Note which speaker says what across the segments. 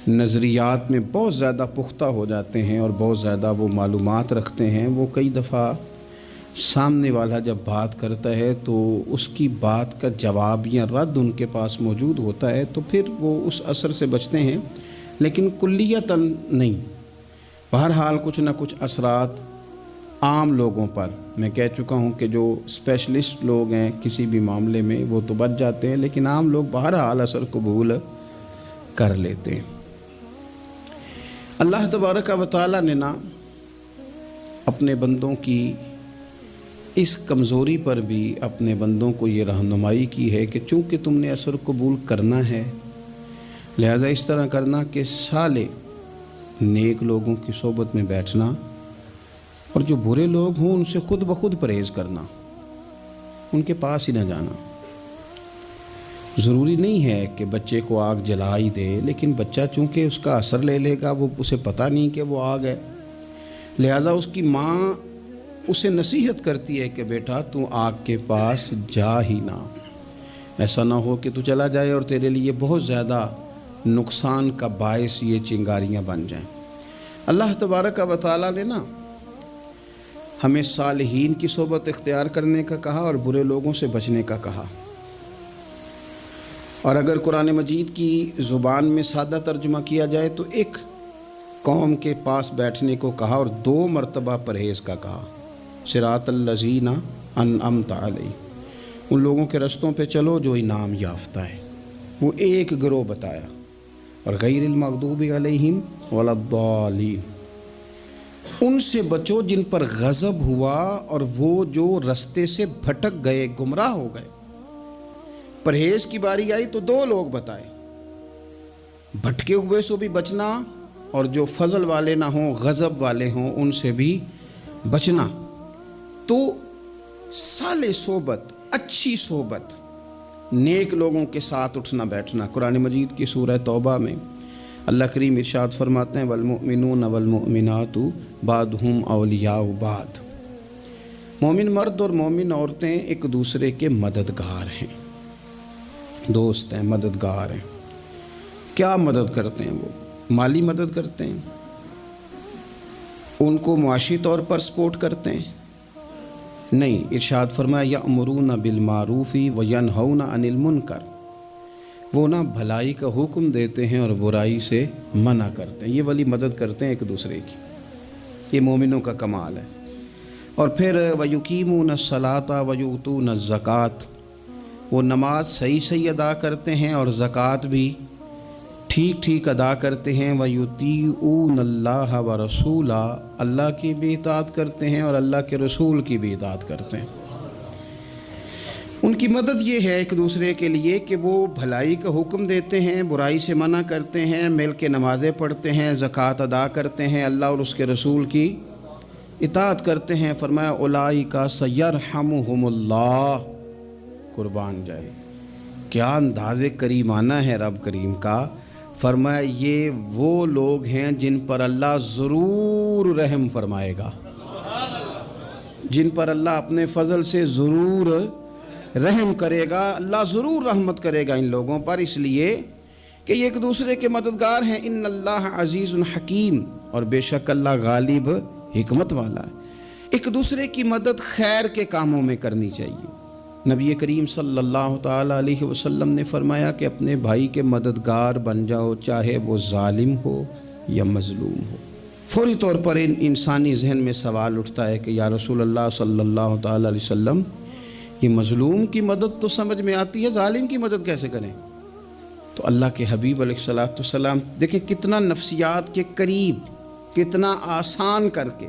Speaker 1: نظریات میں بہت زیادہ پختہ ہو جاتے ہیں اور بہت زیادہ وہ معلومات رکھتے ہیں، وہ کئی دفعہ سامنے والا جب بات کرتا ہے تو اس کی بات کا جواب یا رد ان کے پاس موجود ہوتا ہے، تو پھر وہ اس اثر سے بچتے ہیں، لیکن کلیتاً نہیں۔ بہرحال کچھ نہ کچھ اثرات عام لوگوں پر، میں کہہ چکا ہوں کہ جو اسپیشلسٹ لوگ ہیں کسی بھی معاملے میں وہ تو بچ جاتے ہیں، لیکن عام لوگ بہرحال اثر قبول کر لیتے ہیں۔ اللہ تبارک و تعالیٰ نے نا اپنے بندوں کی اس کمزوری پر بھی اپنے بندوں کو یہ رہنمائی کی ہے کہ چونکہ تم نے اثر قبول کرنا ہے، لہذا اس طرح کرنا کہ سالے نیک لوگوں کی صحبت میں بیٹھنا اور جو برے لوگ ہوں ان سے خود بخود پرہیز کرنا، ان کے پاس ہی نہ جانا۔ ضروری نہیں ہے کہ بچے کو آگ جلا ہی دے، لیکن بچہ چونکہ اس کا اثر لے لے گا، وہ اسے پتہ نہیں کہ وہ آگ ہے، لہذا اس کی ماں اسے نصیحت کرتی ہے کہ بیٹا تو آگ کے پاس جا ہی نہ، ایسا نہ ہو کہ تو چلا جائے اور تیرے لیے بہت زیادہ نقصان کا باعث یہ چنگاریاں بن جائیں۔ اللہ تبارک و تعالیٰ نے نا ہمیں صالحین کی صحبت اختیار کرنے کا کہا اور برے لوگوں سے بچنے کا کہا، اور اگر قرآن مجید کی زبان میں سادہ ترجمہ کیا جائے تو ایک قوم کے پاس بیٹھنے کو کہا اور 2 مرتبہ پرہیز کا کہا، صراط الذین انعمت علیہم، ان لوگوں کے رستوں پہ چلو جو انعام یافتہ ہے، وہ ایک گروہ بتایا، اور غیر المغضوب علیہم ولا الضالین، ان سے بچو جن پر غضب ہوا اور وہ جو رستے سے بھٹک گئے، گمراہ ہو گئے۔ پرہیز کی باری آئی تو 2 لوگ بتائے، بھٹکے ہوئے سے بھی بچنا اور جو فضل والے نہ ہوں، غضب والے ہوں، ان سے بھی بچنا۔ تو صالح صحبت، اچھی صحبت، نیک لوگوں کے ساتھ اٹھنا بیٹھنا۔ قرآن مجید کی سورہ توبہ میں اللہ کریم ارشاد فرماتے ہیں والمؤمنون والمؤمنات بعضهم اولیاء بعض، مومن مرد اور مومن عورتیں ایک دوسرے کے مددگار ہیں، دوست ہیں، مددگار ہیں۔ کیا مدد کرتے ہیں؟ وہ مالی مدد کرتے ہیں، ان کو معاشی طور پر سپورٹ کرتے ہیں؟ نہیں، ارشاد فرمایا یأمرون بالمعروف وینہون عن المنکر، وہ نہ بھلائی کا حکم دیتے ہیں اور برائی سے منع کرتے ہیں، یہ والی مدد کرتے ہیں ایک دوسرے کی، یہ مومنوں کا کمال ہے۔ اور پھر وَيُقِيمُونَ الصَّلَاةَ وَيُؤْتُونَ الزَّكَاةَ، وہ نماز صحیح ادا کرتے ہیں اور زکوٰۃ بھی ٹھیک ادا کرتے ہیں، وَيُطِيعُونَ اللَّهَ وَرَسُولَهُ، اللہ کی بھی اطاعت کرتے ہیں اور اللہ کے رسول کی بھی اطاعت کرتے ہیں۔ ان کی مدد یہ ہے ایک دوسرے کے لیے کہ وہ بھلائی کا حکم دیتے ہیں، برائی سے منع کرتے ہیں، مل کے نمازیں پڑھتے ہیں، زکوٰۃ ادا کرتے ہیں، اللہ اور اس کے رسول کی اطاعت کرتے ہیں۔ فرمایا اولئک سیرحمہم اللہ، قربان جائے، کیا انداز کریمانہ ہے رب کریم کا۔ فرمایا یہ وہ لوگ ہیں جن پر اللہ ضرور رحم فرمائے گا، جن پر اللہ اپنے فضل سے ضرور رحم کرے گا، اللہ ضرور رحمت کرے گا ان لوگوں پر، اس لیے کہ یہ ایک دوسرے کے مددگار ہیں۔ ان اللہ عزیز حکیم، اور بے شک اللہ غالب حکمت والا ہے۔ ایک دوسرے کی مدد خیر کے کاموں میں کرنی چاہیے۔ نبی کریم صلی اللہ تعالیٰ علیہ وسلم نے فرمایا کہ اپنے بھائی کے مددگار بن جاؤ، چاہے وہ ظالم ہو یا مظلوم ہو۔ فوری طور پر انسانی ذہن میں سوال اٹھتا ہے کہ یا رسول اللہ صلی اللہ تعالیٰ علیہ وسلم، یہ مظلوم کی مدد تو سمجھ میں آتی ہے، ظالم کی مدد کیسے کریں؟ تو اللہ کے حبیب علیہ الصلوۃ والسلام دیکھیں کتنا نفسیات کے قریب، کتنا آسان کر کے،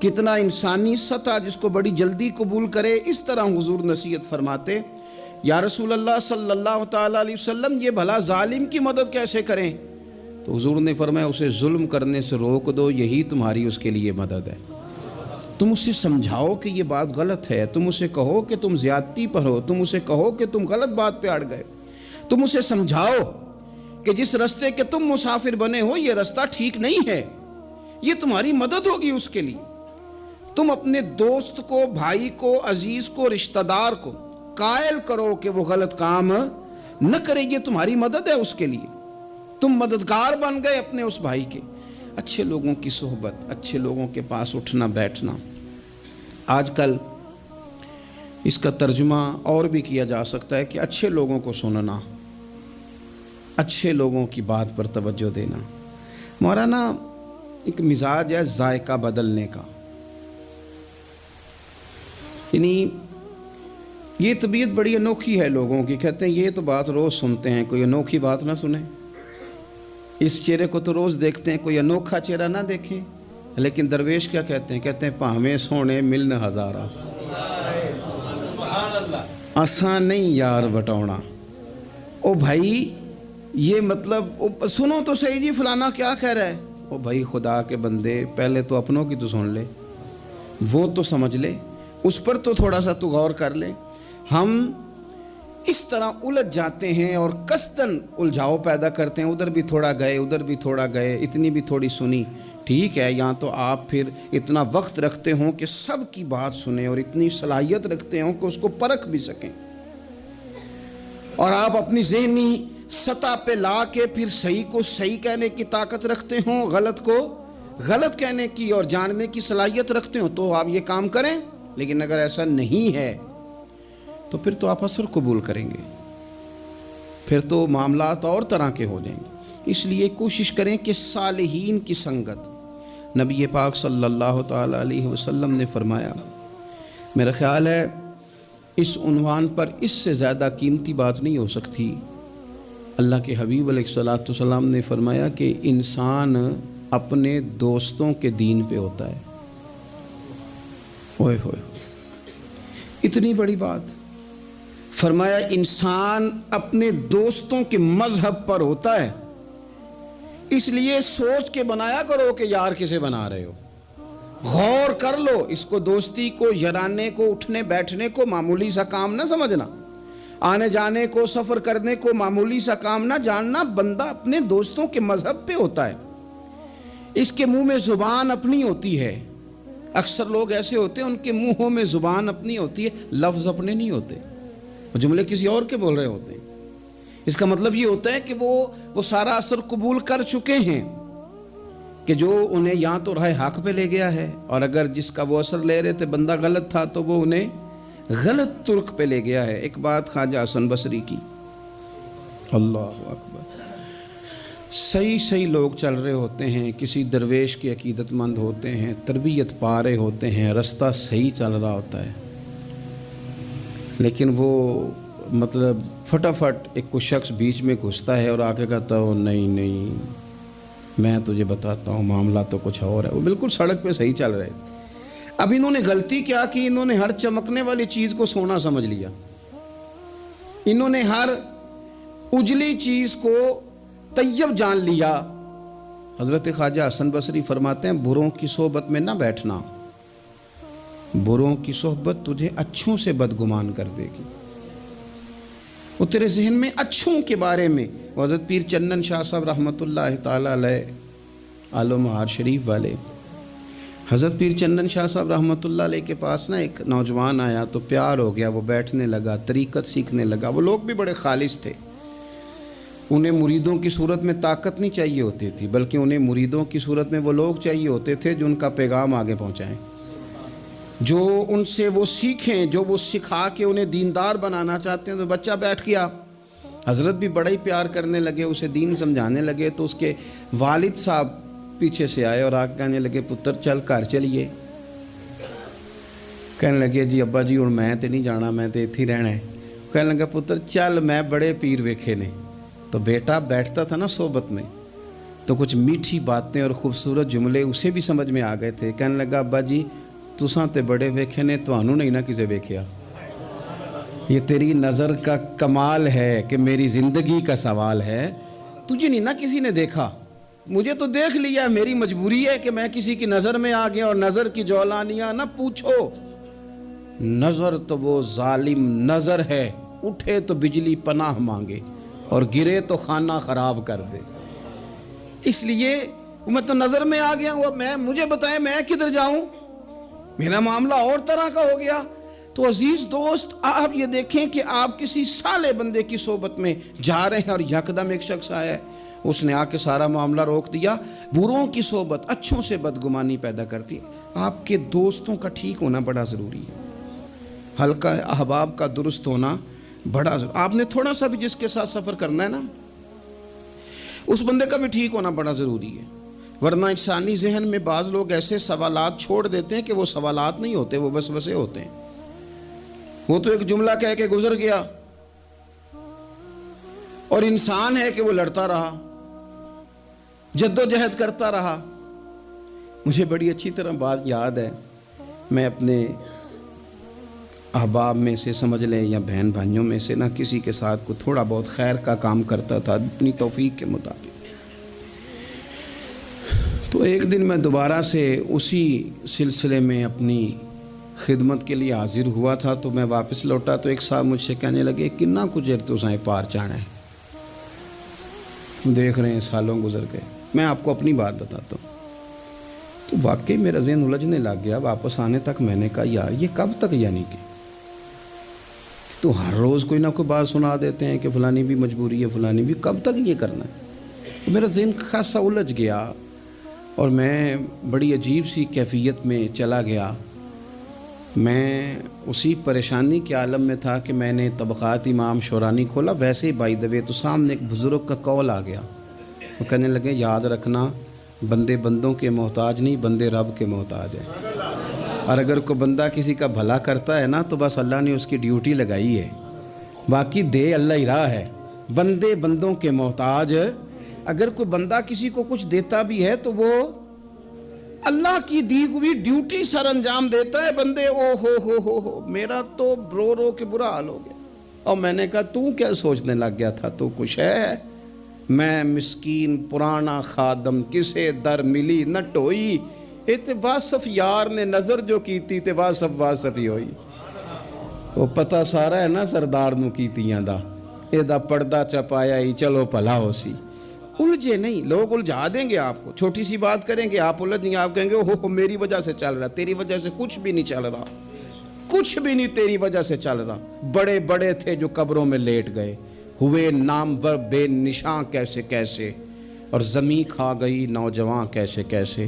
Speaker 1: کتنا انسانی سطح جس کو بڑی جلدی قبول کرے، اس طرح حضور نصیحت فرماتے، یا رسول اللہ صلی اللہ تعالیٰ علیہ وسلم یہ بھلا ظالم کی مدد کیسے کریں؟ تو حضور نے فرمایا اسے ظلم کرنے سے روک دو، یہی تمہاری اس کے لیے مدد ہے۔ تم اسے سمجھاؤ کہ یہ بات غلط ہے، تم اسے کہو کہ تم زیادتی پر ہو، تم اسے کہو کہ تم غلط بات پہ اڑ گئے، تم اسے سمجھاؤ کہ جس رستے کے تم مسافر بنے ہو یہ رستہ ٹھیک نہیں ہے، یہ تمہاری مدد ہوگی اس کے لیے۔ تم اپنے دوست کو، بھائی کو، عزیز کو، رشتہ دار کو قائل کرو کہ وہ غلط کام نہ کرے، یہ تمہاری مدد ہے اس کے لیے۔ تم مددگار بن گئے اپنے اس بھائی کے. اچھے لوگوں کی صحبت، اچھے لوگوں کے پاس اٹھنا بیٹھنا. آج کل اس کا ترجمہ اور بھی کیا جا سکتا ہے کہ اچھے لوگوں کو سننا، اچھے لوگوں کی بات پر توجہ دینا. مولانا ایک مزاج ہے ذائقہ بدلنے کا، یعنی یہ طبیعت بڑی انوکھی ہے لوگوں کی. کہتے ہیں یہ تو بات روز سنتے ہیں، کوئی انوکھی بات نہ سنیں. اس چہرے کو تو روز دیکھتے ہیں، کوئی انوکھا چہرہ نہ دیکھیں. لیکن درویش کیا کہتے ہیں؟ کہتے ہیں پاہمیں سونے ملن ہزارہ، آسان نہیں یار بٹونا. او بھائی یہ مطلب سنو تو صحیح جی فلانا کیا کہہ رہا ہے. او بھائی خدا کے بندے پہلے تو اپنوں کی تو سن لے، وہ تو سمجھ لے، اس پر تو تھوڑا سا تو غور کر لے. ہم اس طرح الجھ جاتے ہیں اور قصداً الجھاؤ پیدا کرتے ہیں. ادھر بھی تھوڑا گئے، ادھر بھی تھوڑا گئے، اتنی بھی تھوڑی سنی. ٹھیک ہے، یہاں تو آپ پھر اتنا وقت رکھتے ہوں کہ سب کی بات سنیں، اور اتنی صلاحیت رکھتے ہوں کہ اس کو پرکھ بھی سکیں، اور آپ اپنی ذہنی سطح پہ لا کے پھر صحیح کو صحیح کہنے کی طاقت رکھتے ہوں، غلط کو غلط کہنے کی اور جاننے کی صلاحیت رکھتے ہوں، تو آپ یہ کام کریں. لیکن اگر ایسا نہیں ہے تو پھر تو آپ اثر قبول کریں گے، پھر تو معاملات اور طرح کے ہو جائیں گے. اس لیے کوشش کریں کہ صالحین کی سنگت. نبی پاک صلی اللہ تعالی علیہ وسلم نے فرمایا، میرا خیال ہے اس عنوان پر اس سے زیادہ قیمتی بات نہیں ہو سکتی. اللہ کے حبیب علیہ الصلوۃ والسلام نے فرمایا کہ انسان اپنے دوستوں کے دین پہ ہوتا ہے. اوئے ہوئے، اتنی بڑی بات. فرمایا انسان اپنے دوستوں کے مذہب پر ہوتا ہے. اس لیے سوچ کے بنایا کرو کہ یار کسے بنا رہے ہو. غور کر لو، اس کو دوستی کو، یارانے کو، اٹھنے بیٹھنے کو معمولی سا کام نہ سمجھنا، آنے جانے کو، سفر کرنے کو معمولی سا کام نہ جاننا. بندہ اپنے دوستوں کے مذہب پہ ہوتا ہے. اس کے منہ میں زبان اپنی ہوتی ہے. اکثر لوگ ایسے ہوتے ہیں ان کے منہوں میں زبان اپنی ہوتی ہے، لفظ اپنے نہیں ہوتے، جملے کسی اور کے بول رہے ہوتے ہیں. اس کا مطلب یہ ہوتا ہے کہ وہ سارا اثر قبول کر چکے ہیں کہ جو انہیں یہاں تو راہ حق پہ لے گیا ہے، اور اگر جس کا وہ اثر لے رہے تھے بندہ غلط تھا تو وہ انہیں غلط ترک پہ لے گیا ہے. ایک بات خواجہ حسن بصری کی، اللہ اکبر، صحیح لوگ چل رہے ہوتے ہیں، کسی درویش کے عقیدت مند ہوتے ہیں، تربیت پا رہے ہوتے ہیں، رستہ صحیح چل رہا ہوتا ہے، لیکن وہ مطلب فٹافٹ ایک کوئی شخص بیچ میں گھستا ہے اور آگے کہتا ہو نہیں میں تجھے بتاتا ہوں معاملہ تو کچھ اور ہے. وہ بالکل سڑک پہ صحیح چل رہے تھے. اب انہوں نے غلطی کیا کہ انہوں نے ہر چمکنے والی چیز کو سونا سمجھ لیا. انہوں نے ہر اجلی چیز کو طیب جان لیا. حضرت خواجہ حسن بصری فرماتے ہیں بروں کی صحبت میں نہ بیٹھنا، بروں کی صحبت تجھے اچھوں سے بدگمان کر دے گی. وہ تیرے ذہن میں اچھوں کے بارے میں. حضرت پیر چنن شاہ صاحب رحمۃ اللہ تعالیٰ علیہ آل و مہار شریف والے، حضرت پیر چنن شاہ صاحب رحمۃ اللہ علیہ کے پاس نا ایک نوجوان آیا تو پیار ہو گیا. وہ بیٹھنے لگا، طریقت سیکھنے لگا. وہ لوگ بھی بڑے خالص تھے. انہیں مریدوں کی صورت میں طاقت نہیں چاہیے ہوتی تھی، بلکہ انہیں مریدوں کی صورت میں وہ لوگ چاہیے ہوتے تھے جو ان کا پیغام آگے پہنچائیں، جو ان سے وہ سیکھیں، جو وہ سکھا کے انہیں دیندار بنانا چاہتے ہیں. تو بچہ بیٹھ گیا. حضرت بھی بڑا ہی پیار کرنے لگے، اسے دین سمجھانے لگے. تو اس کے والد صاحب پیچھے سے آئے اور آگے کہنے لگے پتر چل گھر چلیے. کہنے لگے جی ابا جی ہوں میں تے نہیں جانا، میں تے اتھی رہنا ہے. کہنے لگا پتر چل میں بڑے پیر ویکھے نے. تو بیٹا بیٹھتا تھا نا صحبت میں تو کچھ میٹھی باتیں اور خوبصورت جملے اسے بھی سمجھ میں آ گئے تھے. کہنے لگا ابا جی تساں تے بڑے ویکھے نے، تانوں نہیں نہ کسے ویکھیا. یہ تیری نظر کا کمال ہے کہ میری زندگی کا سوال ہے. تجھے نہیں نہ کسی نے دیکھا، مجھے تو دیکھ لیا. میری مجبوری ہے کہ میں کسی کی نظر میں آ گیا. اور نظر کی جولانیاں نہ پوچھو، نظر تو وہ ظالم نظر ہے، اٹھے تو بجلی پناہ مانگے اور گرے تو خانہ خراب کر دے. اس لیے میں تو نظر میں آ گیا ہوں. مجھے بتائیں میں کدھر جاؤں، میرا معاملہ اور طرح کا ہو گیا. تو عزیز دوست آپ یہ دیکھیں کہ آپ کسی سالے بندے کی صحبت میں جا رہے ہیں اور یکدم ایک شخص آیا ہے اس نے آ کے سارا معاملہ روک دیا. بروں کی صحبت اچھوں سے بدگمانی پیدا کرتی ہے. آپ کے دوستوں کا ٹھیک ہونا بڑا ضروری ہے. حلقہ احباب کا درست ہونا بڑا ضروری. آپ نے تھوڑا سا بھی جس کے ساتھ سفر کرنا ہے نا، اس بندے کا بھی ٹھیک ہونا بڑا ضروری ہے. ورنہ انسانی ذہن میں بعض لوگ ایسے سوالات چھوڑ دیتے ہیں کہ وہ سوالات نہیں ہوتے، وہ وسوسے ہوتے ہیں. وہ تو ایک جملہ کہہ کے گزر گیا، اور انسان ہے کہ وہ لڑتا رہا، جد و جہد کرتا رہا. مجھے بڑی اچھی طرح بات یاد ہے. میں اپنے احباب میں سے سمجھ لیں یا بہن بھائیوں میں سے نہ کسی کے ساتھ کو تھوڑا بہت خیر کا کام کرتا تھا اپنی توفیق کے مطابق. تو ایک دن میں دوبارہ سے اسی سلسلے میں اپنی خدمت کے لیے حاضر ہوا تھا. تو میں واپس لوٹا تو ایک صاحب مجھ سے کہنے لگے کنا کچھ تو سائیں پار چانا ہے. دیکھ رہے ہیں سالوں گزر گئے. میں آپ کو اپنی بات بتاتا ہوں. تو واقعی میرا ذہن الجھنے لگ گیا. واپس آنے تک میں نے کہا یار یہ کب تک، یعنی کہ تو ہر روز کوئی نہ کوئی بات سنا دیتے ہیں کہ فلانی بھی مجبوری ہے، فلانی بھی، کب تک یہ کرنا ہے. میرا ذہن خاصا الجھ گیا اور میں بڑی عجیب سی کیفیت میں چلا گیا. میں اسی پریشانی کے عالم میں تھا کہ میں نے طبقات امام شورانی کھولا. ویسے ہی بائی دوے تو سامنے ایک بزرگ کا قول آ گیا. وہ کہنے لگے یاد رکھنا بندے بندوں کے محتاج نہیں، بندے رب کے محتاج ہیں. اور اگر کوئی بندہ کسی کا بھلا کرتا ہے نا تو بس اللہ نے اس کی ڈیوٹی لگائی ہے، باقی دے اللہ ہی راہ ہے. بندے بندوں کے محتاج. اگر کوئی بندہ کسی کو کچھ دیتا بھی ہے تو وہ اللہ کی دی ہوئی ڈیوٹی سر انجام دیتا ہے. بندے او ہو میرا تو رو رو کے برا حال ہو گیا. اور میں نے کہا تو کیا سوچنے لگ گیا تھا، تو کچھ ہے. میں مسکین پرانا خادم کسے در ملی نہ ٹوئی، تے واصف یار نے نظر جو کیتی تے واصف ہی ہوئی. وہ پتہ سارا ہے نا سردار نو کیتیاں دا، اے دا پردہ چپایا ہی چلو بھلا ہو سی. الجھے نہیں. لوگ الجھا دیں گے آپ کو، چھوٹی سی بات کریں گے آپ الجھ نہیں. آپ کہیں گے ہو میری وجہ سے چل رہا. تیری وجہ سے کچھ بھی نہیں چل رہا، کچھ بھی نہیں تیری وجہ سے چل رہا. بڑے بڑے تھے جو قبروں میں لیٹ گئے، ہوئے نامور بے نشاں کیسے کیسے، اور زمین کھا گئی نوجوان کیسے کیسے.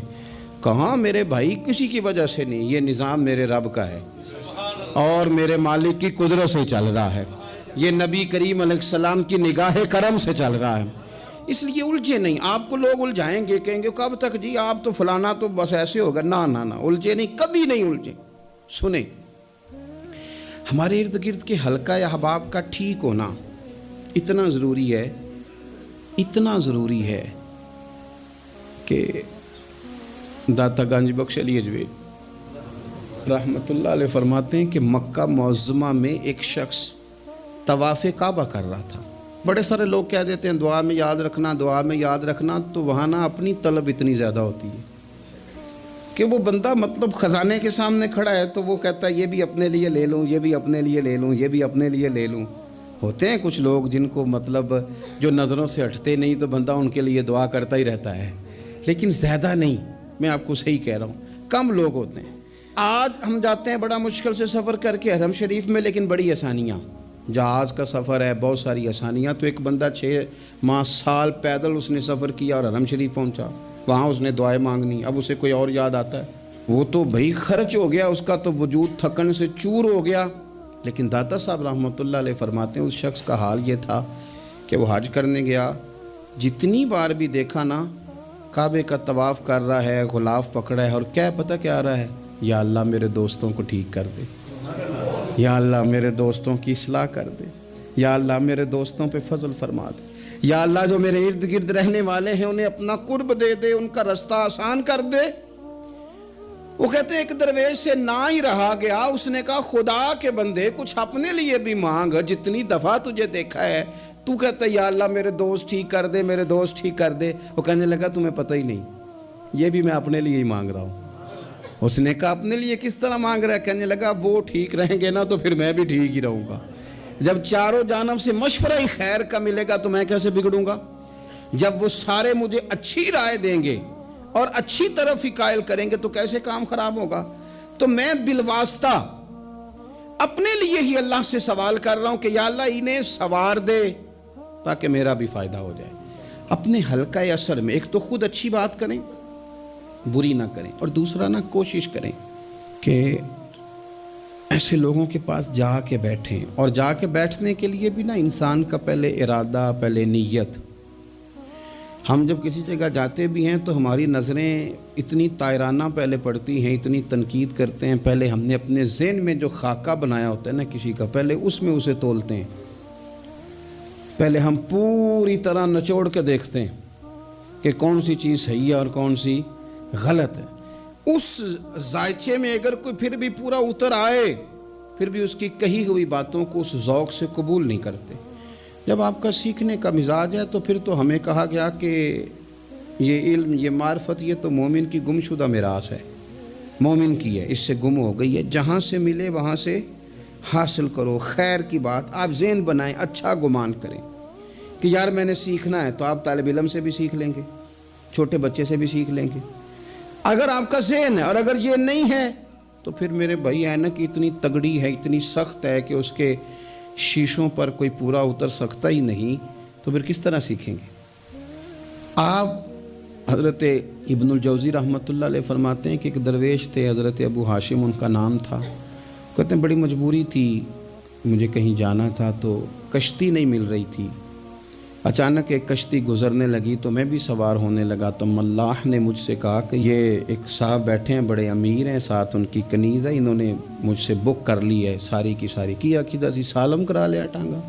Speaker 1: کہاں میرے بھائی کسی کی وجہ سے نہیں، یہ نظام میرے رب کا ہے اور میرے مالک کی قدرت سے چل رہا ہے. یہ نبی کریم علیہ السلام کی نگاہ کرم سے چل رہا ہے. اس لیے الجھے نہیں. آپ کو لوگ الجھائیں گے، کہیں گے کب تک جی آپ تو فلانا تو بس ایسے ہوگا. نہ الجھے نہیں، کبھی نہیں الجھے. سنیں، ہمارے ارد گرد کے حلقہ احباب کا ٹھیک ہونا اتنا ضروری ہے کہ داتا گنج بخش علی اجویل رحمۃ اللہ علیہ فرماتے ہیں کہ مکہ معظمہ میں ایک شخص طواف کعبہ کر رہا تھا. بڑے سارے لوگ کہہ دیتے ہیں دعا میں یاد رکھنا، دعا میں یاد رکھنا. تو وہاں نا اپنی طلب اتنی زیادہ ہوتی ہے کہ وہ بندہ مطلب خزانے کے سامنے کھڑا ہے تو وہ کہتا ہے یہ بھی اپنے لیے لے لوں، یہ بھی اپنے لیے لے لوں، یہ بھی اپنے لیے لے لوں. ہوتے ہیں کچھ لوگ جن کو مطلب جو نظروں سے ہٹتے نہیں تو بندہ ان کے لیے دعا کرتا ہی رہتا ہے، لیکن زیادہ نہیں. میں آپ کو صحیح کہہ رہا ہوں، کم لوگ ہوتے ہیں. آج ہم جاتے ہیں بڑا مشکل سے سفر کر کے حرم شریف میں، لیکن بڑی آسانیاں. جہاز کا سفر ہے، بہت ساری آسانیاں. تو ایک بندہ 6 ماہ سال پیدل اس نے سفر کیا اور حرم شریف پہنچا. وہاں اس نے دعائیں مانگنی. اب اسے کوئی اور یاد آتا ہے، وہ تو بھائی خرچ ہو گیا، اس کا تو وجود تھکن سے چور ہو گیا. لیکن داتا صاحب رحمۃ اللہ علیہ فرماتے ہیں اس شخص کا حال یہ تھا کہ وہ حج کرنے گیا. جتنی بار بھی دیکھا نا کعبے کا طواف کر رہا ہے، غلاف پکڑا ہے، اور کیا پتہ کیا آ رہا ہے، یا اللہ میرے دوستوں کو ٹھیک کر دے، یا اللہ میرے دوستوں کی اصلاح کر دے، یا اللہ میرے دوستوں پہ فضل فرما دے، یا اللہ جو میرے ارد گرد رہنے والے ہیں انہیں اپنا قرب دے دے، ان کا رستہ آسان کر دے. وہ کہتے ہیں ایک درویش سے نہ ہی رہا گیا. اس نے کہا خدا کے بندے کچھ اپنے لیے بھی مانگ، جتنی دفعہ تجھے دیکھا ہے تو کہتا ہے یا اللہ میرے دوست ٹھیک کر دے، میرے دوست ٹھیک کر دے. وہ کہنے لگا تمہیں پتہ ہی نہیں، یہ بھی میں اپنے لیے ہی مانگ رہا ہوں. اس نے کہا اپنے لیے کس طرح مانگ رہا ہے؟ کہنے لگا وہ ٹھیک رہیں گے نا تو پھر میں بھی ٹھیک ہی رہوں گا. جب چاروں جانب سے مشورہ ہی خیر کا ملے گا تو میں کیسے بگڑوں گا؟ جب وہ سارے مجھے اچھی رائے دیں گے اور اچھی طرف ہی قائل کریں گے تو کیسے کام خراب ہوگا؟ تو میں بالواسطہ اپنے لیے ہی اللہ سے سوال کر رہا ہوں کہ یا اللہ انہیں سوار دے تاکہ میرا بھی فائدہ ہو جائے. اپنے حلقہ اثر میں ایک تو خود اچھی بات کریں، بری نہ کریں، اور دوسرا نہ کوشش کریں کہ ایسے لوگوں کے پاس جا کے بیٹھیں. اور جا کے بیٹھنے کے لیے بھی نا انسان کا پہلے ارادہ، پہلے نیت. ہم جب کسی جگہ جاتے بھی ہیں تو ہماری نظریں اتنی طائرانہ پہلے پڑتی ہیں، اتنی تنقید کرتے ہیں. پہلے ہم نے اپنے ذہن میں جو خاکہ بنایا ہوتا ہے نا کسی کا، پہلے اس میں اسے تولتے ہیں. پہلے ہم پوری طرح نچوڑ کے دیکھتے ہیں کہ کون سی چیز صحیح ہے اور کون سی غلط ہے. اس ذائچے میں اگر کوئی پھر بھی پورا اتر آئے، پھر بھی اس کی کہی ہوئی باتوں کو اس ذوق سے قبول نہیں کرتے. جب آپ کا سیکھنے کا مزاج ہے تو پھر تو ہمیں کہا گیا کہ یہ علم، یہ معرفت، یہ تو مومن کی گمشدہ میراث ہے، مومن کی ہے، اس سے گم ہو گئی ہے. جہاں سے ملے وہاں سے حاصل کرو. خیر کی بات آپ ذہن بنائیں، اچھا گمان کریں کہ یار میں نے سیکھنا ہے. تو آپ طالب علم سے بھی سیکھ لیں گے، چھوٹے بچے سے بھی سیکھ لیں گے. اگر آپ کا ذہن ہے اور اگر یہ نہیں ہے تو پھر میرے بھائی اینک اتنی تگڑی ہے، اتنی سخت ہے کہ اس کے شیشوں پر کوئی پورا اتر سکتا ہی نہیں، تو پھر کس طرح سیکھیں گے؟ آپ حضرت ابن الجوزی رحمۃ اللہ علیہ فرماتے ہیں کہ ایک درویش تھے، حضرت ابو ہاشم ان کا نام تھا. کہتے ہیں بڑی مجبوری تھی، مجھے کہیں جانا تھا تو کشتی نہیں مل رہی تھی. اچانک ایک کشتی گزرنے لگی تو میں بھی سوار ہونے لگا. تو ملاح نے مجھ سے کہا کہ یہ ایک صاحب بیٹھے ہیں، بڑے امیر ہیں، ساتھ ان کی کنیز ہے، انہوں نے مجھ سے بک کر لی ہے ساری کی ساری. کیا کدھا سی سالم کرا لیا ٹانگا،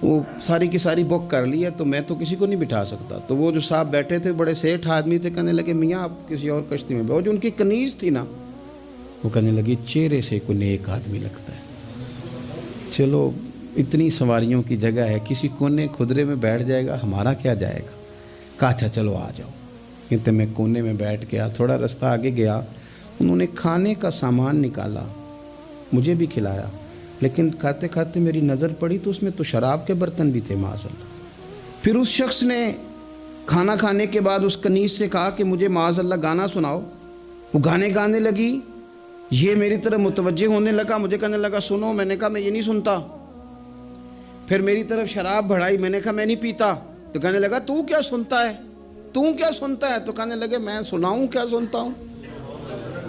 Speaker 1: وہ ساری کی ساری بک کر لی ہے، تو میں تو کسی کو نہیں بٹھا سکتا. تو وہ جو صاحب بیٹھے تھے بڑے سیٹھ آدمی تھے، کہنے لگے میاں آپ کسی اور کشتی میں بیٹھو. جو ان کی کنیز تھی نا، وہ کہنے لگی چہرے سے کوئی نیک آدمی لگتا ہے. چلو اتنی سواریوں کی جگہ ہے، کسی کونے کھدرے میں بیٹھ جائے گا، ہمارا کیا جائے گا. کہا اچھا چلو آ جاؤ. کہتے میں کونے میں بیٹھ گیا. تھوڑا رستہ آگے گیا، انہوں نے کھانے کا سامان نکالا، مجھے بھی کھلایا. لیکن کھاتے کھاتے میری نظر پڑی تو اس میں تو شراب کے برتن بھی تھے معاذ اللہ. پھر اس شخص نے کھانا کھانے کے بعد اس کنیز سے کہا کہ مجھے معاذ اللہ گانا سناؤ. وہ گانے گانے لگی. یہ میری طرف متوجہ ہونے لگا، مجھے کہنے لگا سنو. میں نے کہا میں یہ نہیں سنتا. پھر میری طرف شراب بڑھائی، میں نے کہا میں نہیں پیتا. تو کہنے لگا تو کیا سنتا ہے، تو کیا سنتا ہے. تو کہنے لگے میں سناؤں کیا سنتا ہوں.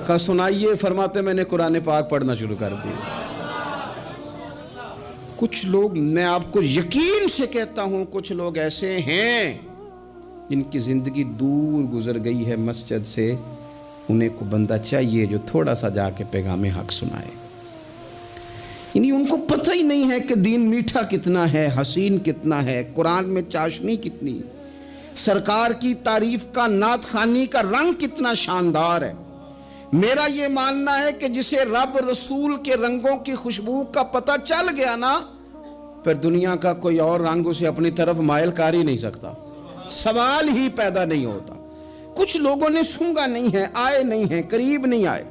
Speaker 1: کہا سنائیے. فرماتے میں نے قرآن پاک پڑھنا شروع کر دیا. کچھ لوگ، میں آپ کو یقین سے کہتا ہوں، کچھ لوگ ایسے ہیں جن کی زندگی دور گزر گئی ہے مسجد سے. انہیں کو بندہ چاہیے جو تھوڑا سا جا کے پیغام حق سنائے. یعنی ان کو پتہ ہی نہیں ہے کہ دین میٹھا کتنا ہے، حسین کتنا ہے، قرآن میں چاشنی کتنی، سرکار کی تعریف کا، نعت خوانی کا رنگ کتنا شاندار ہے. میرا یہ ماننا ہے کہ جسے رب رسول کے رنگوں کی خوشبو کا پتہ چل گیا نا، پھر دنیا کا کوئی اور رنگ اسے اپنی طرف مائل کر ہی نہیں سکتا، سوال ہی پیدا نہیں ہوتا. کچھ لوگوں نے سونگا نہیں ہے، آئے نہیں ہیں، قریب نہیں آئے.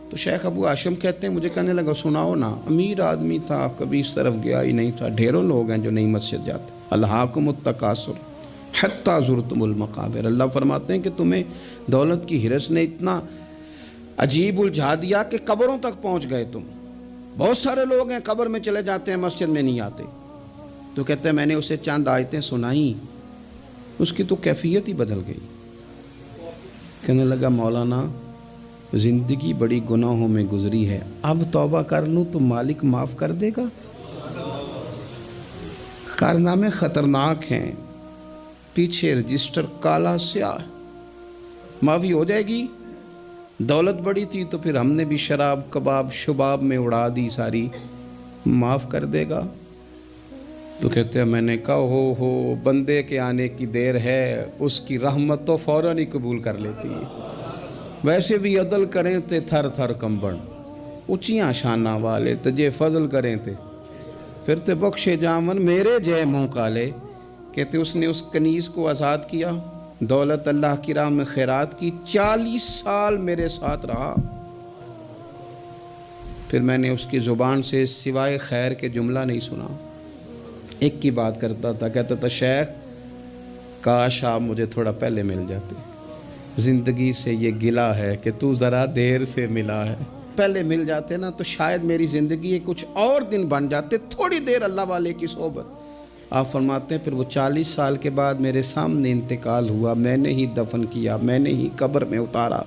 Speaker 1: تو شیخ ابو ہاشم کہتے ہیں مجھے کہنے لگا سناؤ نا. امیر آدمی تھا، کبھی اس طرف گیا ہی نہیں تھا. ڈھیروں لوگ ہیں جو نہیں مسجد جاتے. الہاکم التکاثر حتی زرتم المقابر. اللہ فرماتے ہیں کہ تمہیں دولت کی ہرس نے اتنا عجیب الجھا دیا کہ قبروں تک پہنچ گئے تم. بہت سارے لوگ ہیں قبر میں چلے جاتے ہیں، مسجد میں نہیں آتے. تو کہتے ہیں میں نے اسے چند آیتیں سنائیں، اس کی تو کیفیت ہی بدل گئی. کہنے لگا مولانا زندگی بڑی گناہوں میں گزری ہے، اب توبہ کر لوں تو مالک معاف کر دے گا. کارنامے خطرناک ہیں، پیچھے رجسٹر کالا سیاہ. معافی ہو جائے گی. دولت بڑی تھی تو پھر ہم نے بھی شراب کباب شباب میں اڑا دی ساری، معاف کر دے گا. تو کہتے ہیں میں نے کہا ہو بندے کے آنے کی دیر ہے، اس کی رحمت تو فوراً ہی قبول کر لیتی ہے. ویسے بھی عدل کریں تے تھر تھر کمبن، اونچیاں شانہ والے تجھے فضل کریں تے پھر تے بخشے جامن میرے جے منہ کالے. کہتے اس نے اس کنیز کو آزاد کیا، دولت اللہ کی راہ میں خیرات کی، 40 سال میرے ساتھ رہا. پھر میں نے اس کی زبان سے سوائے خیر کے جملہ نہیں سنا. ایک کی بات کرتا تھا، کہتا تھا شیخ کاش آپ مجھے تھوڑا پہلے مل جاتے، زندگی سے یہ گلہ ہے کہ تو ذرا دیر سے ملا ہے. پہلے مل جاتے نا تو شاید میری زندگی کچھ اور دن بن جاتے. تھوڑی دیر اللہ والے کی صحبت. آپ فرماتے ہیں پھر وہ 40 سال کے بعد میرے سامنے انتقال ہوا، میں نے ہی دفن کیا، میں نے ہی قبر میں اتارا،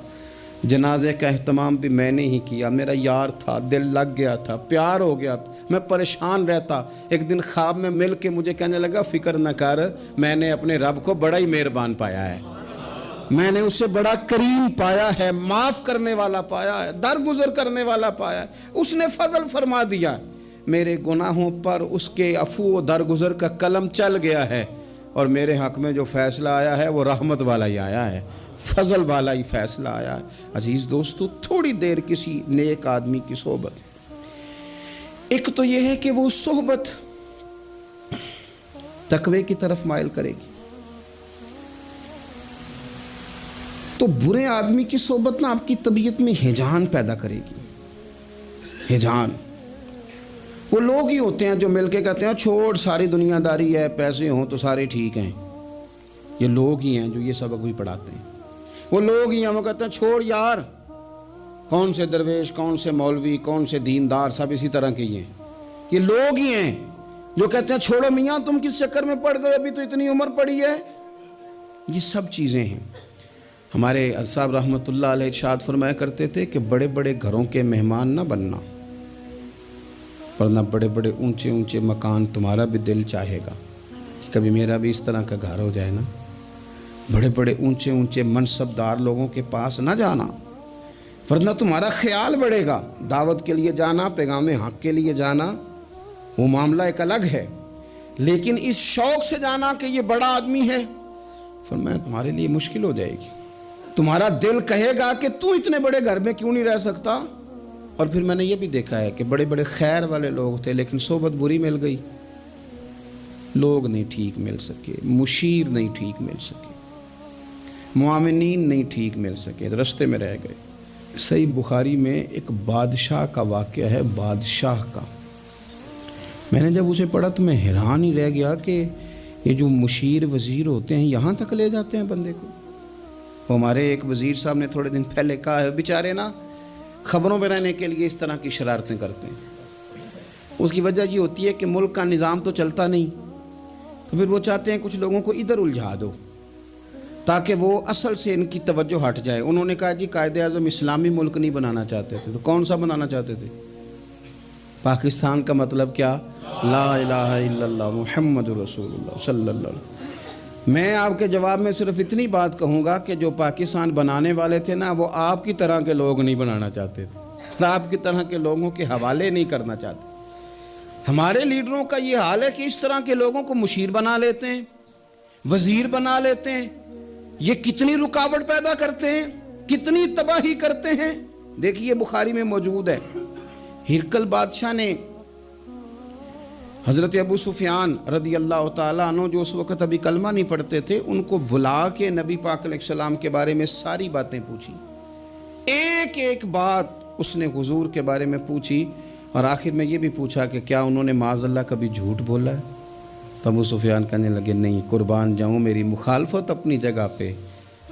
Speaker 1: جنازے کا اہتمام بھی میں نے ہی کیا۔ میرا یار تھا، دل لگ گیا تھا، پیار ہو گیا تھا، میں پریشان رہتا۔ ایک دن خواب میں مل کے مجھے کہنے لگا فکر نہ کر، میں نے اپنے رب کو بڑا ہی مہربان پایا ہے، میں نے اسے بڑا کریم پایا ہے، معاف کرنے والا پایا ہے، درگزر کرنے والا پایا ہے۔ اس نے فضل فرما دیا، میرے گناہوں پر اس کے عفو و درگزر کا قلم چل گیا ہے، اور میرے حق میں جو فیصلہ آیا ہے وہ رحمت والا ہی آیا ہے، فضل والا ہی فیصلہ آیا ہے۔ عزیز دوستو، تھوڑی دیر کسی نیک آدمی کی صحبت، ایک تو یہ ہے کہ وہ صحبت تقوی کی طرف مائل کرے گی، تو برے آدمی کی صحبت نا آپ کی طبیعت میں ہیجان پیدا کرے گی۔ ہیجان، وہ لوگ ہی ہوتے ہیں جو مل کے کہتے ہیں چھوڑ ساری دنیا داری ہے، پیسے ہوں تو سارے ٹھیک ہیں۔ یہ لوگ ہی ہیں جو یہ سبق بھی پڑھاتے ہیں، وہ لوگ ہی ہیں وہ کہتے ہیں چھوڑ یار، کون سے درویش، کون سے مولوی، کون سے دیندار، سب اسی طرح کے ہی ہیں۔ یہ لوگ ہی ہیں جو کہتے ہیں چھوڑو میاں تم کس چکر میں پڑ گئے، ابھی تو اتنی عمر پڑی ہے۔ یہ سب چیزیں ہیں۔ ہمارے صاحب رحمۃ اللہ علیہ ارشاد فرمایا کرتے تھے کہ بڑے بڑے گھروں کے مہمان نہ بننا، ورنہ بڑے بڑے اونچے اونچے مکان تمہارا بھی دل چاہے گا کہ کبھی میرا بھی اس طرح کا گھر ہو جائے نا۔ بڑے بڑے اونچے اونچے منصب دار لوگوں کے پاس نہ جانا، ورنہ تمہارا خیال بڑھے گا۔ دعوت کے لیے جانا، پیغام حق کے لیے جانا، وہ معاملہ ایک الگ ہے، لیکن اس شوق سے جانا کہ یہ بڑا آدمی ہے، فرمایا تمہارے لیے مشکل ہو جائے گی۔ تمہارا دل کہے گا کہ تو اتنے بڑے گھر میں کیوں نہیں رہ سکتا۔ اور پھر میں نے یہ بھی دیکھا ہے کہ بڑے بڑے خیر والے لوگ تھے لیکن صحبت بری مل گئی، لوگ نہیں ٹھیک مل سکے، مشیر نہیں ٹھیک مل سکے، معاونین نہیں ٹھیک مل سکے، رستے میں رہ گئے۔ صحیح بخاری میں ایک بادشاہ کا واقعہ ہے، بادشاہ کا۔ میں نے جب اسے پڑھا تو میں حیران ہی رہ گیا کہ یہ جو مشیر وزیر ہوتے ہیں یہاں تک لے جاتے ہیں بندے کو۔ ہمارے ایک وزیر صاحب نے تھوڑے دن پہلے کہا ہے بیچارے نا خبروں میں رہنے کے لیے اس طرح کی شرارتیں کرتے ہیں۔ اس کی وجہ یہ ہوتی ہے کہ ملک کا نظام تو چلتا نہیں، تو پھر وہ چاہتے ہیں کچھ لوگوں کو ادھر الجھا دو تاکہ وہ اصل سے ان کی توجہ ہٹ جائے۔ انہوں نے کہا جی قائد اعظم اسلامی ملک نہیں بنانا چاہتے تھے، تو کون سا بنانا چاہتے تھے؟ پاکستان کا مطلب کیا؟ لا الہ الا اللہ محمد رسول اللہ صلی اللہ علیہ وسلم۔ میں آپ کے جواب میں صرف اتنی بات کہوں گا کہ جو پاکستان بنانے والے تھے نا وہ آپ کی طرح کے لوگ نہیں بنانا چاہتے تھے، آپ کی طرح کے لوگوں کے حوالے نہیں کرنا چاہتے۔ ہمارے لیڈروں کا یہ حال ہے کہ اس طرح کے لوگوں کو مشیر بنا لیتے ہیں، وزیر بنا لیتے ہیں۔ یہ کتنی رکاوٹ پیدا کرتے ہیں، کتنی تباہی کرتے ہیں۔ دیکھیے بخاری میں موجود ہے، ہرقل بادشاہ نے حضرت ابو سفیان رضی اللہ تعالیٰ عنہ جو اس وقت ابھی کلمہ نہیں پڑھتے تھے، ان کو بلا کے نبی پاک علیہ السلام کے بارے میں ساری باتیں پوچھی، ایک ایک بات اس نے حضور کے بارے میں پوچھی، اور آخر میں یہ بھی پوچھا کہ کیا انہوں نے معاذ اللہ کبھی جھوٹ بولا ہے؟ تو ابو سفیان کہنے لگے نہیں، قربان جاؤں میری مخالفت اپنی جگہ پہ،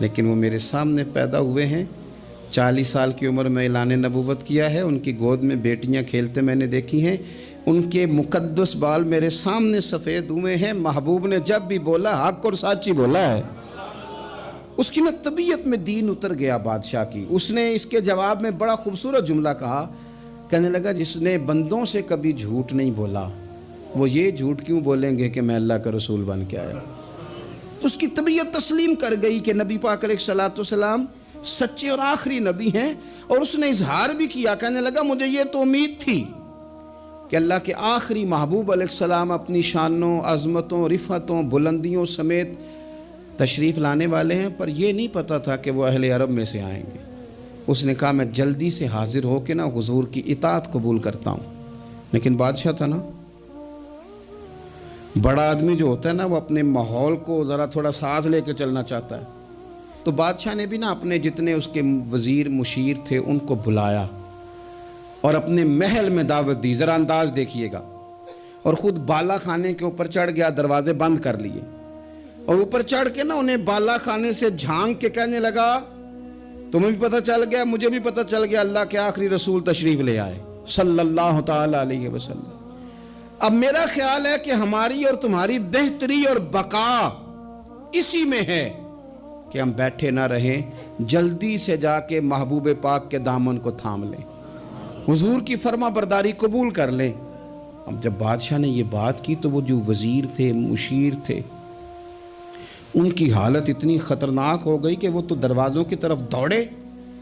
Speaker 1: لیکن وہ میرے سامنے پیدا ہوئے ہیں، 40 سال کی عمر میں اعلان نبوت کیا ہے، ان کی گود میں بیٹیاں کھیلتے میں نے دیکھی ہیں، ان کے مقدس بال میرے سامنے سفید ہوئے ہیں، محبوب نے جب بھی بولا حق اور سچ ہی بولا ہے۔ اس کی نا طبیعت میں دین اتر گیا بادشاہ کی۔ اس نے اس کے جواب میں بڑا خوبصورت جملہ کہا، کہنے لگا جس نے بندوں سے کبھی جھوٹ نہیں بولا وہ یہ جھوٹ کیوں بولیں گے کہ میں اللہ کا رسول بن کے آیا۔ اس کی طبیعت تسلیم کر گئی کہ نبی پاک علیہ الصلوۃ والسلام سچے اور آخری نبی ہیں، اور اس نے اظہار بھی کیا، کہنے لگا مجھے یہ تو امید تھی کہ اللہ کے آخری محبوب علیہ السلام اپنی شانوں، عظمتوں، رفعتوں، بلندیوں سمیت تشریف لانے والے ہیں، پر یہ نہیں پتہ تھا کہ وہ اہل عرب میں سے آئیں گے۔ اس نے کہا میں جلدی سے حاضر ہو کے نا حضور کی اطاعت قبول کرتا ہوں۔ لیکن بادشاہ تھا نا، بڑا آدمی جو ہوتا ہے نا وہ اپنے ماحول کو ذرا تھوڑا ساتھ لے کے چلنا چاہتا ہے، تو بادشاہ نے بھی نا اپنے جتنے اس کے وزیر مشیر تھے ان کو بلایا اور اپنے محل میں دعوت دی۔ ذرا انداز دیکھیے گا، اور خود بالا خانے کے اوپر چڑھ گیا، دروازے بند کر لیے، اور اوپر چڑھ کے نا انہیں بالا خانے سے جھانک کے کہنے لگا تمہیں بھی پتہ چل گیا، مجھے بھی پتہ چل گیا، اللہ کے آخری رسول تشریف لے آئے صلی اللہ تعالی علیہ وسلم۔ اب میرا خیال ہے کہ ہماری اور تمہاری بہتری اور بقا اسی میں ہے کہ ہم بیٹھے نہ رہیں، جلدی سے جا کے محبوب پاک کے دامن کو تھام لیں، حضور کی فرما برداری قبول کر لیں۔ اب جب بادشاہ نے یہ بات کی تو وہ جو وزیر تھے، مشیر تھے، ان کی حالت اتنی خطرناک ہو گئی کہ وہ تو دروازوں کی طرف دوڑے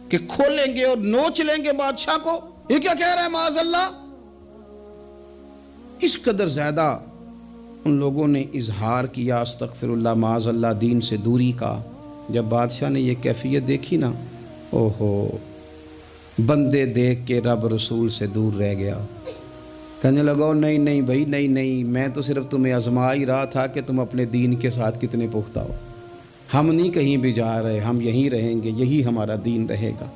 Speaker 1: کہ کھولیں گے اور نوچ لیں گے بادشاہ کو۔ یہ کیا کہہ رہا ہے معاذ اللہ؟ اس قدر زیادہ ان لوگوں نے اظہار کیا استغفر اللہ معاذ اللہ دین سے دوری کا۔ جب بادشاہ نے یہ کیفیت دیکھی نا، اوہو، بندے دیکھ کے رب رسول سے دور رہ گیا، کہنے لگا نہیں نہیں بھائی، نہیں، میں تو صرف تمہیں آزما ہی رہا تھا کہ تم اپنے دین کے ساتھ کتنے پختہ ہو، ہم نہیں کہیں بھی جا رہے، ہم یہیں رہیں گے، یہی ہمارا دین رہے گا۔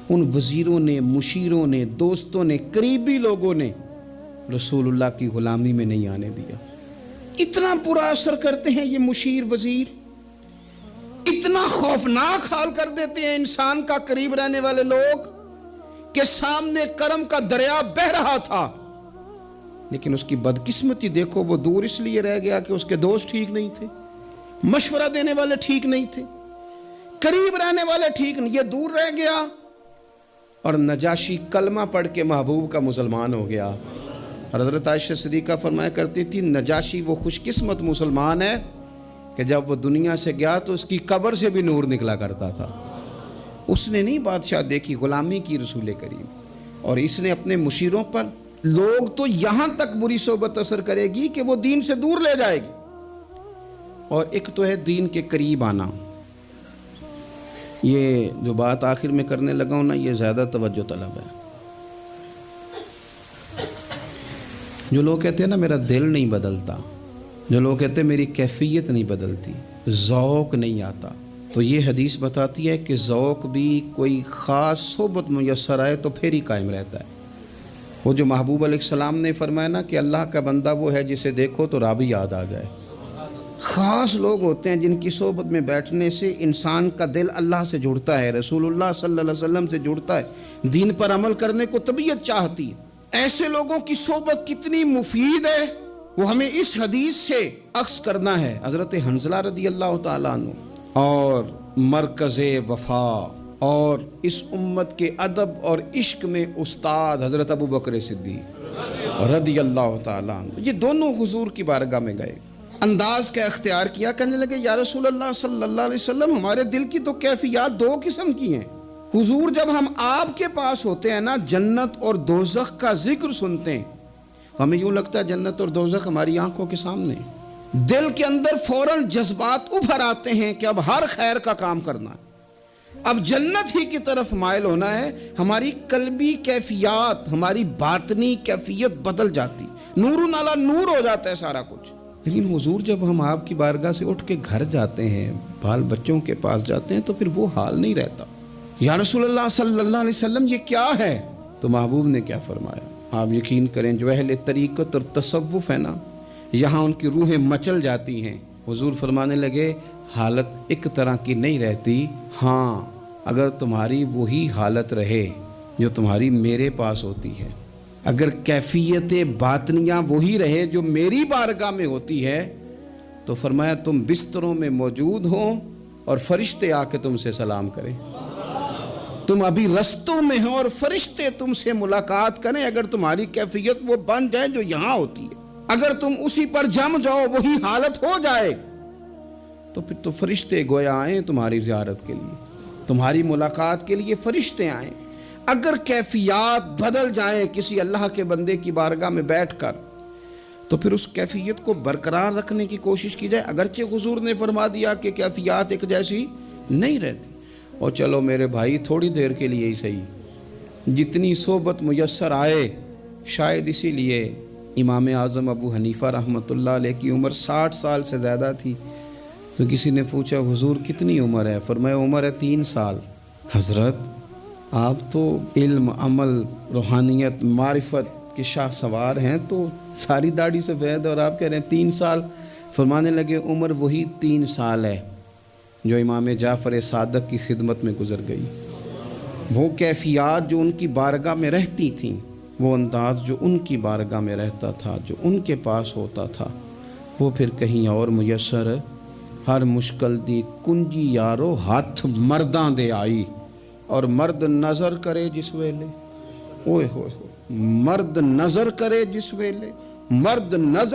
Speaker 1: ان وزیروں نے، مشیروں نے، دوستوں نے، قریبی لوگوں نے رسول اللہ کی غلامی میں نہیں آنے دیا۔ اتنا برا اثر کرتے ہیں یہ مشیر وزیر، اتنا خوفناک حال کر دیتے ہیں انسان کا قریب رہنے والے لوگ کہ سامنے کرم کا دریا بہہ رہا تھا، لیکن اس کی بدقسمتی دیکھو، وہ دور اس لیے رہ گیا کہ اس کے دوست ٹھیک نہیں تھے، مشورہ دینے والے ٹھیک نہیں تھے، قریب رہنے والے ٹھیک نہیں، یہ دور رہ گیا۔ اور نجاشی کلمہ پڑھ کے محبوب کا مسلمان ہو گیا۔ حضرت عائشہ صدیقہ فرمایا کرتی تھی، نجاشی وہ خوش قسمت مسلمان ہے کہ جب وہ دنیا سے گیا تو اس کی قبر سے بھی نور نکلا کرتا تھا۔ اس نے نہیں بادشاہ دیکھی، غلامی کی رسول کریم، اور اس نے اپنے مشیروں پر، لوگ تو یہاں تک بری صحبت اثر کرے گی کہ وہ دین سے دور لے جائے گی، اور ایک تو ہے دین کے قریب آنا۔ یہ جو بات آخر میں کرنے لگا ہوں نا، یہ زیادہ توجہ طلب ہے۔ جو لوگ کہتے ہیں نا میرا دل نہیں بدلتا، جو لوگ کہتے ہیں میری کیفیت نہیں بدلتی، ذوق نہیں آتا، تو یہ حدیث بتاتی ہے کہ ذوق بھی کوئی خاص صحبت میسر آئے تو پھر ہی قائم رہتا ہے۔ وہ جو محبوب علیہ السلام نے فرمایا نا کہ اللہ کا بندہ وہ ہے جسے دیکھو تو رابی یاد آ جائے۔ خاص لوگ ہوتے ہیں جن کی صحبت میں بیٹھنے سے انسان کا دل اللہ سے جڑتا ہے، رسول اللہ صلی اللہ علیہ وسلم سے جڑتا ہے، دین پر عمل کرنے کو طبیعت چاہتی ہے۔ ایسے لوگوں کی صحبت کتنی مفید ہے وہ ہمیں اس حدیث سے عکس کرنا ہے۔ حضرت حنظلہ رضی اللہ تعالیٰ عنہ اور مرکز وفا اور اس امت کے ادب اور عشق میں استاد حضرت ابو بکر صدیق رضی اللہ تعالیٰ عنہ، یہ دونوں حضور کی بارگاہ میں گئے، انداز کا اختیار کیا، کہنے لگے یا رسول اللہ صلی اللہ علیہ وسلم، ہمارے دل کی تو کیفیات دو قسم کی ہیں۔ حضور جب ہم آپ کے پاس ہوتے ہیں نا، جنت اور دوزخ کا ذکر سنتے ہیں، ہمیں یوں لگتا ہے جنت اور دوزخ ہماری آنکھوں کے سامنے، دل کے اندر فوراً جذبات ابھر آتے ہیں کہ اب ہر خیر کا کام کرنا ہے، اب جنت ہی کی طرف مائل ہونا ہے۔ ہماری قلبی کیفیات، ہماری باطنی کیفیت بدل جاتی، نور علی نور ہو جاتا ہے سارا کچھ۔ لیکن حضور جب ہم آپ کی بارگاہ سے اٹھ کے گھر جاتے ہیں، بال بچوں کے پاس جاتے ہیں، تو پھر وہ حال نہیں رہتا۔ یا رسول اللہ صلی اللہ علیہ وسلم یہ کیا ہے؟ تو محبوب نے کیا فرمایا؟ آپ یقین کریں جو اہل طریقت اور تصوف ہے نا، یہاں ان کی روحیں مچل جاتی ہیں۔ حضور فرمانے لگے حالت ایک طرح کی نہیں رہتی، ہاں اگر تمہاری وہی حالت رہے جو تمہاری میرے پاس ہوتی ہے، اگر کیفیت باطنیہ وہی رہے جو میری بارگاہ میں ہوتی ہے، تو فرمایا تم بستروں میں موجود ہوں اور فرشتے آ کے تم سے سلام کریں، تم ابھی رستوں میں ہو اور فرشتے تم سے ملاقات کریں، اگر تمہاری کیفیت وہ بن جائے جو یہاں ہوتی ہے، اگر تم اسی پر جم جاؤ، وہی حالت ہو جائے، تو پھر تو فرشتے گویا آئیں تمہاری زیارت کے لیے، تمہاری ملاقات کے لیے فرشتے آئیں۔ اگر کیفیات بدل جائیں کسی اللہ کے بندے کی بارگاہ میں بیٹھ کر، تو پھر اس کیفیت کو برقرار رکھنے کی کوشش کی جائے، اگرچہ حضور نے فرما دیا کہ کیفیات ایک جیسی نہیں رہتی۔ اور چلو میرے بھائی تھوڑی دیر کے لیے ہی صحیح، جتنی صحبت میسر آئے، شاید اسی لیے امام اعظم ابو حنیفہ رحمۃ اللہ علیہ کی عمر 60 سال سے زیادہ تھی، تو کسی نے پوچھا حضور کتنی عمر ہے؟ فرمایا عمر ہے 3 سال۔ حضرت آپ تو علم، عمل، روحانیت، معرفت کے شاہ سوار ہیں، تو ساری داڑھی سفید اور آپ کہہ رہے ہیں 3 سال۔ فرمانے لگے عمر وہی 3 سال ہے جو امام جعفر صادق کی خدمت میں گزر گئی، وہ کیفیات جو ان کی بارگاہ میں رہتی تھیں، وہ انداز جو ان کی بارگاہ میں رہتا تھا، جو ان کے پاس ہوتا تھا، وہ پھر کہیں اور میسر ہر مشکل دی کنجی یارو ہاتھ مرداں دے آئی، اور مرد نظر کرے جس ویلے، اوئے ہوئے ہوئے، مرد نظر کرے جس ویلے، مرد نظر